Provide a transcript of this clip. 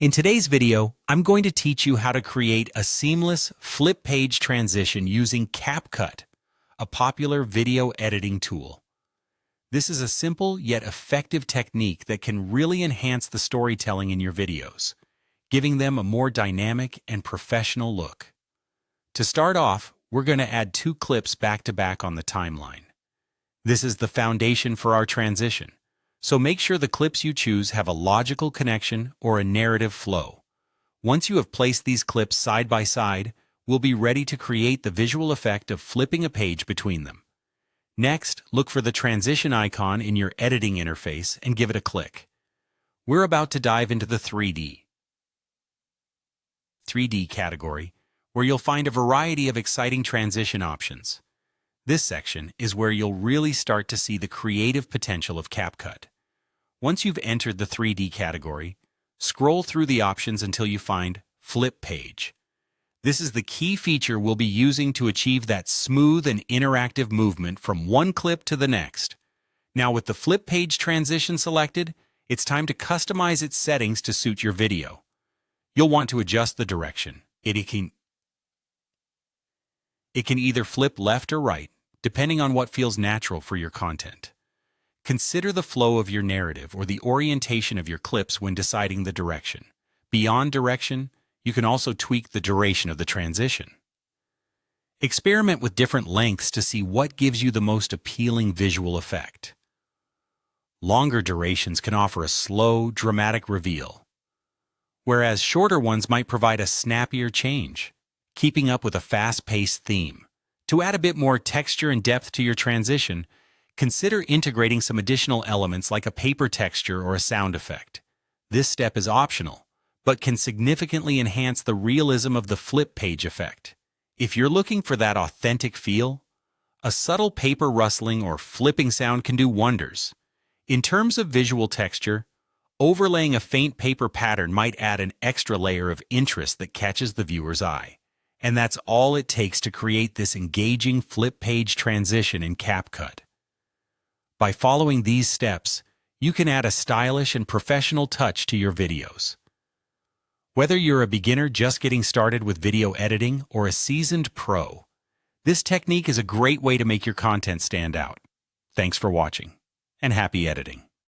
In today's video, I'm going to teach you how to create a seamless flip page transition using CapCut, a popular video editing tool. This is a simple yet effective technique that can really enhance the storytelling in your videos, giving them a more dynamic and professional look. To start off, we're going to add 2 clips back to back on the timeline. This is the foundation for our transition. So make sure the clips you choose have a logical connection or a narrative flow. Once you have placed these clips side by side, we'll be ready to create the visual effect of flipping a page between them. Next, look for the transition icon in your editing interface and give it a click. We're about to dive into the 3D category, where you'll find a variety of exciting transition options. This section is where you'll really start to see the creative potential of CapCut. Once you've entered the 3D category, scroll through the options until you find Flip Page. This is the key feature we'll be using to achieve that smooth and interactive movement from one clip to the next. Now with the Flip Page transition selected, it's time to customize its settings to suit your video. You'll want to adjust the direction. It can either flip left or right, depending on what feels natural for your content. Consider the flow of your narrative or the orientation of your clips when deciding the direction. Beyond direction, you can also tweak the duration of the transition. Experiment with different lengths to see what gives you the most appealing visual effect. Longer durations can offer a slow, dramatic reveal, whereas shorter ones might provide a snappier change, keeping up with a fast-paced theme. To add a bit more texture and depth to your transition, consider integrating some additional elements like a paper texture or a sound effect. This step is optional, but can significantly enhance the realism of the flip page effect. If you're looking for that authentic feel, a subtle paper rustling or flipping sound can do wonders. In terms of visual texture, overlaying a faint paper pattern might add an extra layer of interest that catches the viewer's eye. And that's all it takes to create this engaging flip page transition in CapCut. By following these steps, you can add a stylish and professional touch to your videos. Whether you're a beginner just getting started with video editing or a seasoned pro, this technique is a great way to make your content stand out. Thanks for watching, and happy editing.